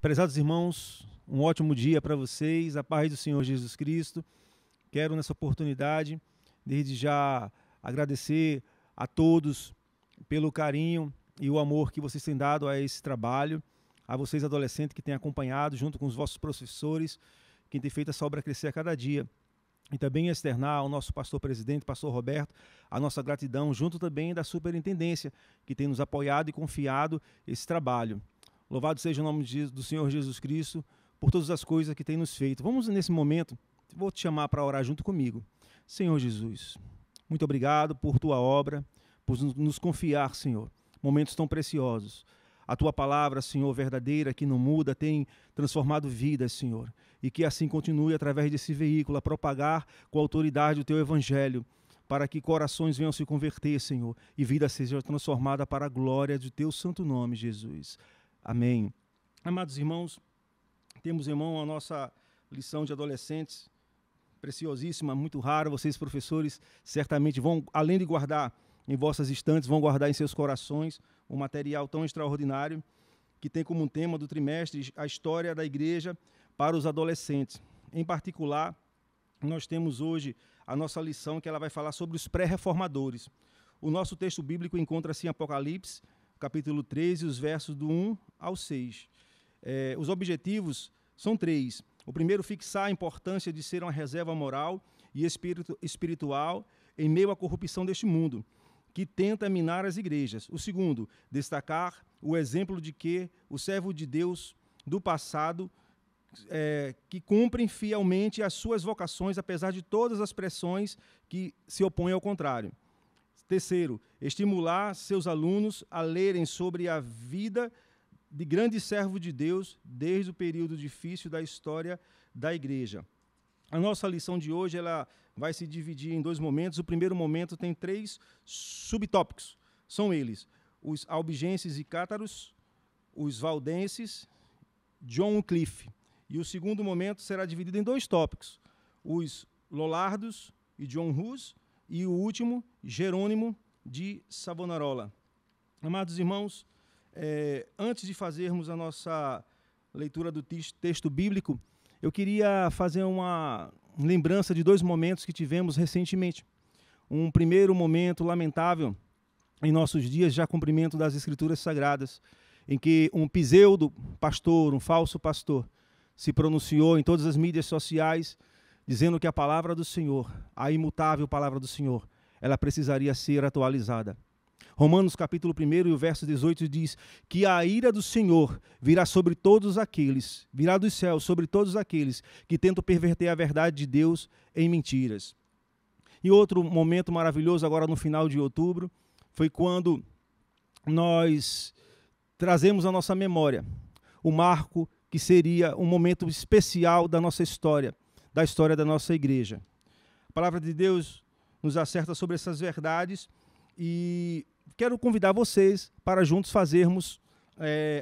Prezados irmãos, um ótimo dia para vocês, a paz do Senhor Jesus Cristo. Quero nessa oportunidade, desde já, agradecer a todos pelo carinho e o amor que vocês têm dado a esse trabalho, a vocês adolescentes que têm acompanhado junto com os vossos professores, que têm feito essa obra crescer a cada dia. E também externar ao nosso pastor presidente, pastor Roberto, a nossa gratidão, junto também da superintendência, que tem nos apoiado e confiado esse trabalho. Louvado seja o nome do Senhor Jesus Cristo por todas as coisas que tem nos feito. Vamos, nesse momento, vou te chamar para orar junto comigo. Senhor Jesus, muito obrigado por tua obra, por nos confiar, Senhor, momentos tão preciosos. A tua palavra, Senhor, verdadeira, que não muda, tem transformado vidas, Senhor. E que assim continue através desse veículo a propagar com autoridade o teu evangelho, para que corações venham se converter, Senhor, e vida seja transformada para a glória do teu santo nome, Jesus. Amém. Amados irmãos, temos em mão a nossa lição de adolescentes, preciosíssima, muito rara. Vocês, professores, certamente vão, além de guardar em vossas estantes, vão guardar em seus corações um material tão extraordinário que tem como tema do trimestre a história da igreja para os adolescentes. Em particular, nós temos hoje a nossa lição que ela vai falar sobre os pré-reformadores. O nosso texto bíblico encontra-se em Apocalipse, capítulo 13, os versos do 1 ao 6. Os objetivos são três. O primeiro, fixar a importância de ser uma reserva moral e espiritual em meio à corrupção deste mundo, que tenta minar as igrejas. O segundo, destacar o exemplo de que o servo de Deus do passado, que cumprem fielmente as suas vocações, apesar de todas as pressões que se opõem ao contrário. Terceiro, estimular seus alunos a lerem sobre a vida de grande servo de Deus desde o período difícil da história da igreja. A nossa lição de hoje ela vai se dividir em dois momentos. O primeiro momento tem 3 subtópicos. São eles: os albigenses e cátaros, os valdenses, John Cliff. E o segundo momento será dividido em 2 tópicos: os lollardos e John Hus, e o último, Jerônimo de Savonarola. Amados irmãos, antes de fazermos a nossa leitura do texto bíblico, eu queria fazer uma lembrança de 2 momentos que tivemos recentemente. Um primeiro momento lamentável em nossos dias, já cumprimento das Escrituras Sagradas, em que um pseudo-pastor, um falso pastor, se pronunciou em todas as mídias sociais, dizendo que a palavra do Senhor, a imutável palavra do Senhor, ela precisaria ser atualizada. Romanos capítulo 1 e o verso 18 diz que a ira do Senhor virá sobre todos aqueles, virá dos céus sobre todos aqueles que tentam perverter a verdade de Deus em mentiras. E outro momento maravilhoso agora no final de outubro foi quando nós trazemos à nossa memória o marco que seria um momento especial da nossa história, da história da nossa igreja. A palavra de Deus nos acerta sobre essas verdades e quero convidar vocês para juntos fazermos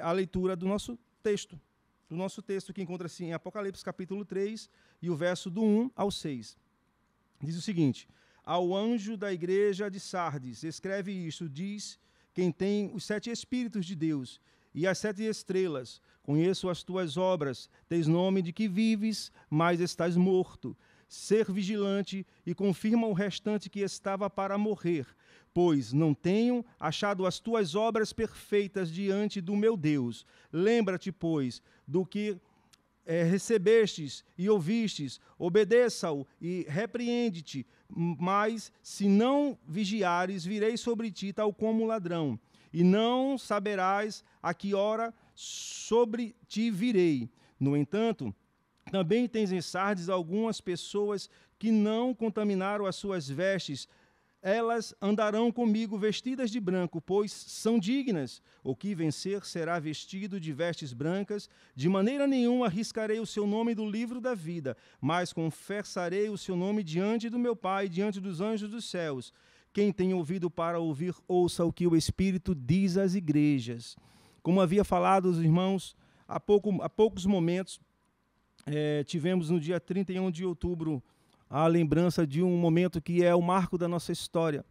a leitura do nosso texto que encontra-se em Apocalipse capítulo 3 e o verso do 1 ao 6. Diz o seguinte: ao anjo da igreja de Sardes, escreve isto, diz quem tem os 7 Espíritos de Deus e as 7 estrelas: conheço as tuas obras, tens nome de que vives, mas estás morto. Ser vigilante e confirma o restante que estava para morrer, pois não tenho achado as tuas obras perfeitas diante do meu Deus. Lembra-te, pois, do que recebestes e ouvistes, obedeça-o e repreende-te, mas se não vigiares, virei sobre ti tal como ladrão, e não saberás a que hora sobre ti virei. No entanto, também tens em Sardes algumas pessoas que não contaminaram as suas vestes. Elas andarão comigo vestidas de branco, pois são dignas. O que vencer será vestido de vestes brancas. De maneira nenhuma arriscarei o seu nome do livro da vida, mas confessarei o seu nome diante do meu Pai, diante dos anjos dos céus. Quem tem ouvido para ouvir, ouça o que o Espírito diz às igrejas. Como havia falado os irmãos há poucos momentos, tivemos no dia 31 de outubro a lembrança de um momento que é o marco da nossa história.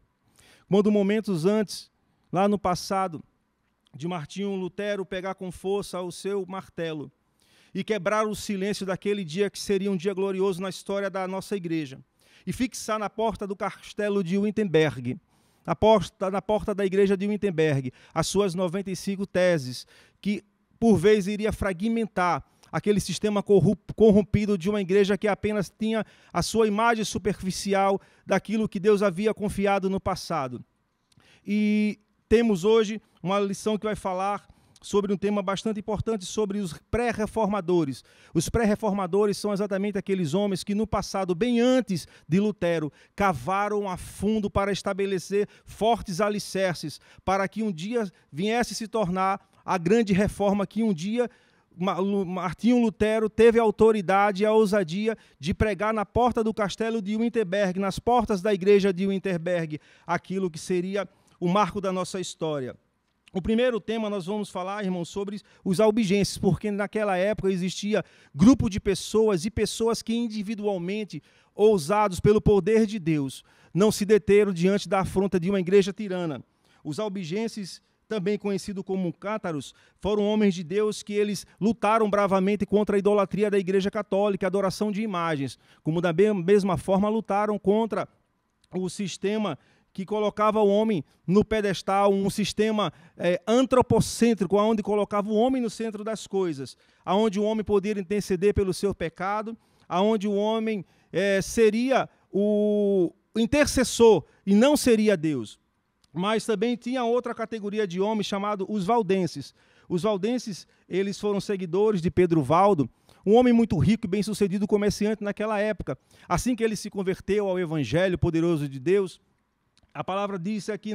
Quando momentos antes, lá no passado, de Martinho Lutero pegar com força o seu martelo e quebrar o silêncio daquele dia que seria um dia glorioso na história da nossa igreja, e fixar na porta do castelo de Wittenberg, na porta da igreja de Wittenberg, as suas 95 teses, que por vez iria fragmentar aquele sistema corrompido de uma igreja que apenas tinha a sua imagem superficial daquilo que Deus havia confiado no passado. E temos hoje uma lição que vai falar sobre um tema bastante importante, sobre os pré-reformadores. Os pré-reformadores são exatamente aqueles homens que no passado, bem antes de Lutero, cavaram a fundo para estabelecer fortes alicerces, para que um dia viesse se tornar a grande reforma que um dia Martinho Lutero teve a autoridade e a ousadia de pregar na porta do castelo de Wittenberg, nas portas da igreja de Wittenberg, aquilo que seria o marco da nossa história. O primeiro tema nós vamos falar, irmãos, sobre os albigenses, porque naquela época existia grupo de pessoas e pessoas que individualmente, ousados pelo poder de Deus, não se deteram diante da afronta de uma igreja tirana. Os albigenses, também conhecidos como cátaros, foram homens de Deus que eles lutaram bravamente contra a idolatria da igreja católica, a adoração de imagens, como da mesma forma lutaram contra o sistema que colocava o homem no pedestal, um sistema antropocêntrico, onde colocava o homem no centro das coisas, onde o homem poderia interceder pelo seu pecado, onde o homem seria o intercessor e não seria Deus. Mas também tinha outra categoria de homens chamado os valdenses. Os valdenses, eles foram seguidores de Pedro Valdo, um homem muito rico e bem-sucedido comerciante naquela época. Assim que ele se converteu ao evangelho poderoso de Deus, a palavra diz aqui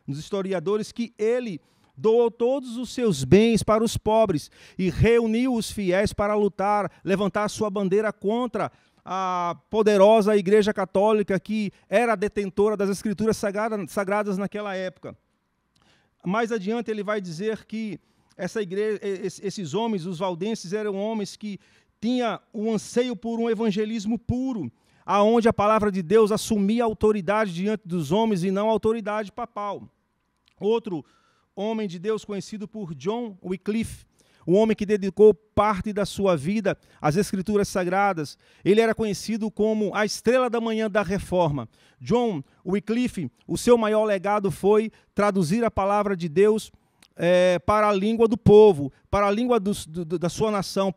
nos historiadores que ele doou todos os seus bens para os pobres e reuniu os fiéis para levantar sua bandeira contra a poderosa Igreja Católica, que era a detentora das Escrituras sagradas naquela época. Mais adiante ele vai dizer que esses homens, os valdenses, eram homens que tinham um anseio por um evangelismo puro, aonde a palavra de Deus assumia autoridade diante dos homens e não a autoridade papal. Outro homem de Deus conhecido por John Wycliffe, um homem que dedicou parte da sua vida às Escrituras Sagradas. Ele era conhecido como a estrela da manhã da Reforma. John Wycliffe, o seu maior legado foi traduzir a palavra de Deus para a língua do povo, para a língua da sua nação,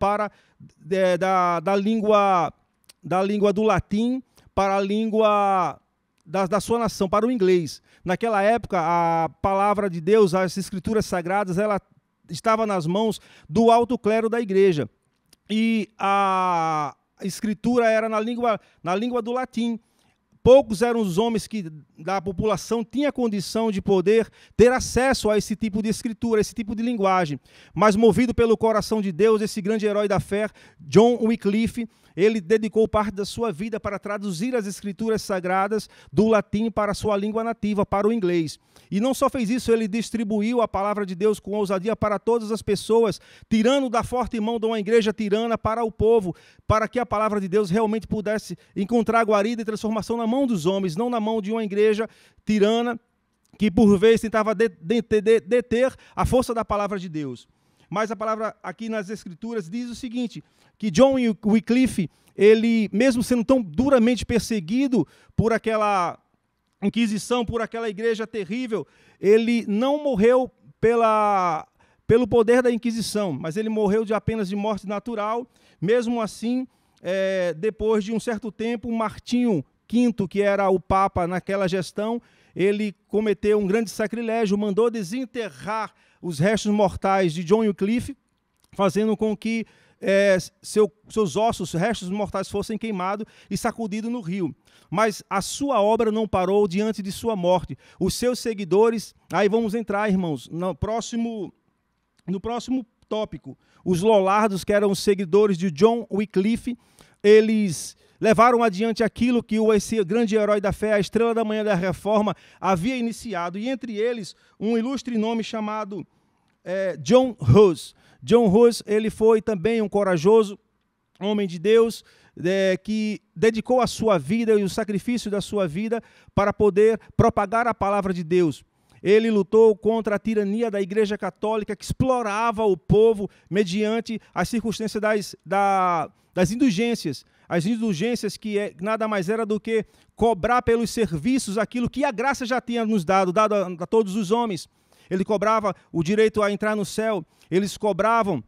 da língua do latim, para a língua da sua nação, para o inglês. Naquela época, a palavra de Deus, as Escrituras Sagradas, ela estava nas mãos do alto clero da igreja. E a escritura era na língua do latim. Poucos eram os homens da população tinha condição de poder ter acesso a esse tipo de escritura, a esse tipo de linguagem. Mas movido pelo coração de Deus, esse grande herói da fé, John Wycliffe, ele dedicou parte da sua vida para traduzir as Escrituras Sagradas do latim para a sua língua nativa, para o inglês. E não só fez isso, ele distribuiu a palavra de Deus com ousadia para todas as pessoas, tirando da forte mão de uma igreja tirana para o povo, para que a palavra de Deus realmente pudesse encontrar guarida e transformação na mão dos homens, não na mão de uma igreja tirana que por vezes tentava deter a força da palavra de Deus. Mas a palavra aqui nas Escrituras diz o seguinte, que John Wycliffe, ele, mesmo sendo tão duramente perseguido por aquela Inquisição, por aquela igreja terrível, ele não morreu pelo poder da Inquisição, mas ele morreu apenas de morte natural. Mesmo assim, depois de um certo tempo, Martinho V, que era o Papa naquela gestão, ele cometeu um grande sacrilégio, mandou desenterrar os restos mortais de John Wycliffe, fazendo com que seus ossos, restos mortais, fossem queimados e sacudidos no rio. Mas a sua obra não parou diante de sua morte. Os seus seguidores, aí vamos entrar, irmãos, no próximo tópico. Os Lollardos, que eram os seguidores de John Wycliffe, eles levaram adiante aquilo que esse grande herói da fé, a estrela da manhã da Reforma, havia iniciado. E entre eles, um ilustre nome chamado John Hus. John Hus, ele foi também um corajoso homem de Deus, que dedicou a sua vida e o sacrifício da sua vida para poder propagar a palavra de Deus. Ele lutou contra a tirania da Igreja Católica, que explorava o povo mediante as circunstâncias das indulgências. As indulgências que nada mais era do que cobrar pelos serviços aquilo que a graça já tinha nos dado a todos os homens. Ele cobrava o direito a entrar no céu, eles cobravam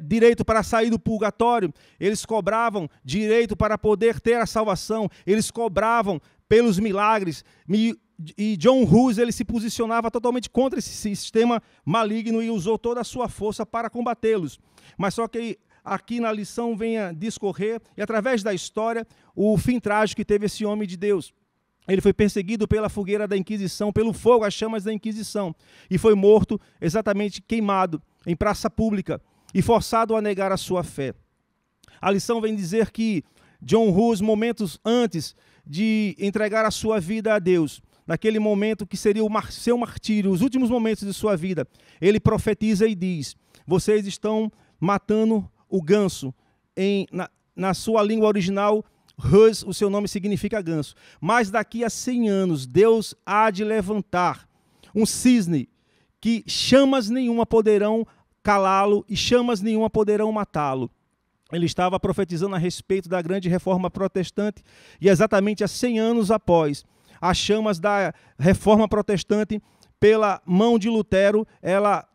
direito para sair do purgatório, eles cobravam direito para poder ter a salvação, eles cobravam pelos milagres. E John Hus, ele se posicionava totalmente contra esse sistema maligno e usou toda a sua força para combatê-los. Mas só que aqui na lição vem a discorrer, e através da história, o fim trágico que teve esse homem de Deus. Ele foi perseguido pela fogueira da Inquisição, pelo fogo, as chamas da Inquisição, e foi morto, exatamente queimado, em praça pública, e forçado a negar a sua fé. A lição vem dizer que John Hus, momentos antes de entregar a sua vida a Deus, naquele momento que seria o seu martírio, os últimos momentos de sua vida, ele profetiza e diz: vocês estão matando o ganso. Na sua língua original, Hus, o seu nome significa ganso. Mas daqui a 100 anos, Deus há de levantar um cisne que chamas nenhuma poderão calá-lo e chamas nenhuma poderão matá-lo. Ele estava profetizando a respeito da grande reforma protestante, e exatamente há 100 anos após, as chamas da reforma protestante, pela mão de Lutero, ela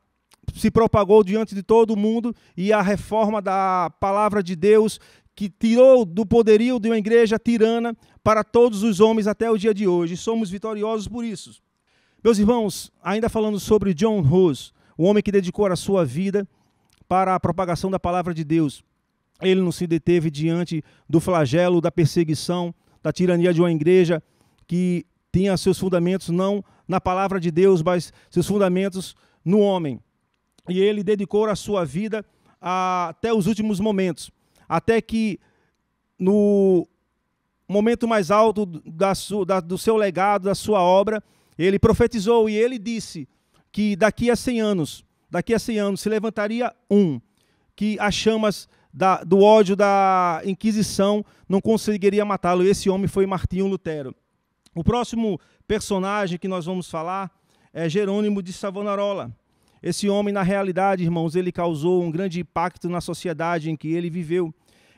se propagou diante de todo o mundo, e a reforma da palavra de Deus, que tirou do poderio de uma igreja tirana para todos os homens até o dia de hoje. Somos vitoriosos por isso. Meus irmãos, ainda falando sobre John Hus, o homem que dedicou a sua vida para a propagação da palavra de Deus. Ele não se deteve diante do flagelo, da perseguição, da tirania de uma igreja que tinha seus fundamentos não na palavra de Deus, mas seus fundamentos no homem. E ele dedicou a sua vida até os últimos momentos, até que no momento mais alto do seu legado, da sua obra, ele profetizou e ele disse que daqui a 100 anos se levantaria que as chamas do ódio da Inquisição não conseguiria matá-lo. Esse homem foi Martinho Lutero. O próximo personagem que nós vamos falar é Jerônimo de Savonarola. Esse homem, na realidade, irmãos, ele causou um grande impacto na sociedade em que ele viveu.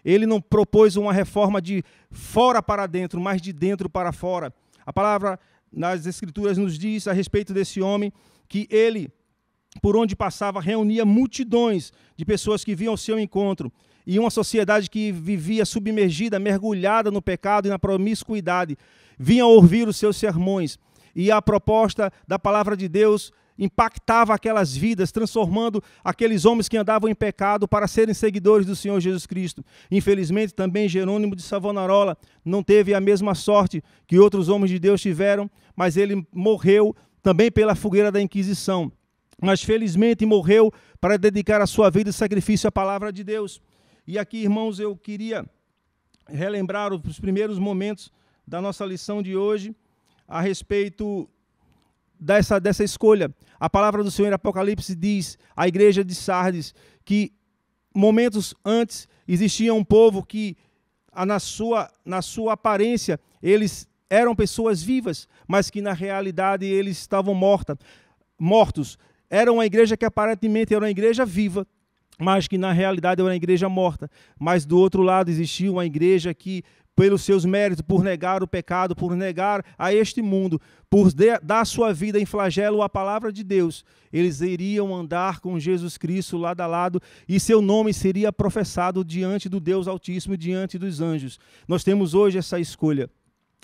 Ele não propôs uma reforma de fora para dentro, mas de dentro para fora. A palavra nas Escrituras nos diz a respeito desse homem que ele, por onde passava, reunia multidões de pessoas que vinham ao seu encontro. E uma sociedade que vivia submergida, mergulhada no pecado e na promiscuidade, vinha ouvir os seus sermões. E a proposta da palavra de Deus impactava aquelas vidas, transformando aqueles homens que andavam em pecado para serem seguidores do Senhor Jesus Cristo. Infelizmente, também Jerônimo de Savonarola não teve a mesma sorte que outros homens de Deus tiveram, mas ele morreu também pela fogueira da Inquisição. Mas felizmente morreu para dedicar a sua vida e sacrifício à palavra de Deus. E aqui, irmãos, eu queria relembrar os primeiros momentos da nossa lição de hoje a respeito dessa escolha. A palavra do Senhor em Apocalipse diz à igreja de Sardes que momentos antes existia um povo que na sua aparência eles eram pessoas vivas, mas que na realidade eles estavam mortos. Era uma igreja que aparentemente era uma igreja viva, mas que na realidade era uma igreja morta. Mas do outro lado existia uma igreja que, pelos seus méritos, por negar o pecado, por negar a este mundo, por dar sua vida em flagelo à palavra de Deus, eles iriam andar com Jesus Cristo lado a lado e seu nome seria professado diante do Deus Altíssimo e diante dos anjos. Nós temos hoje essa escolha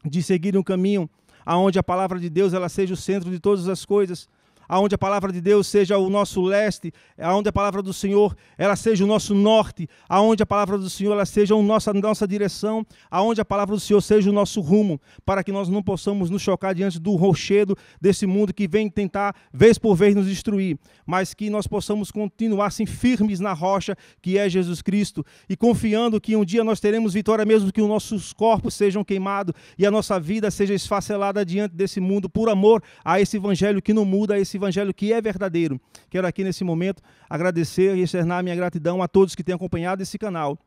de seguir um caminho aonde a palavra de Deus ela seja o centro de todas as coisas, aonde a palavra de Deus seja o nosso leste, aonde a palavra do Senhor ela seja o nosso norte, aonde a palavra do Senhor ela seja a nossa direção, aonde a palavra do Senhor seja o nosso rumo, para que nós não possamos nos chocar diante do rochedo desse mundo que vem tentar, vez por vez, nos destruir, mas que nós possamos continuar assim firmes na rocha que é Jesus Cristo e confiando que um dia nós teremos vitória mesmo que os nossos corpos sejam queimados e a nossa vida seja esfacelada diante desse mundo por amor a esse evangelho que não muda, a esse evangelho que é verdadeiro. Quero aqui nesse momento agradecer e externar minha gratidão a todos que têm acompanhado esse canal.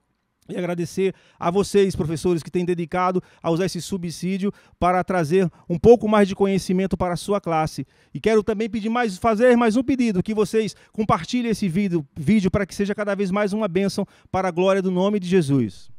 E agradecer a vocês, professores, que têm dedicado a usar esse subsídio para trazer um pouco mais de conhecimento para a sua classe. E quero também fazer mais um pedido, que vocês compartilhem esse vídeo para que seja cada vez mais uma bênção para a glória do nome de Jesus.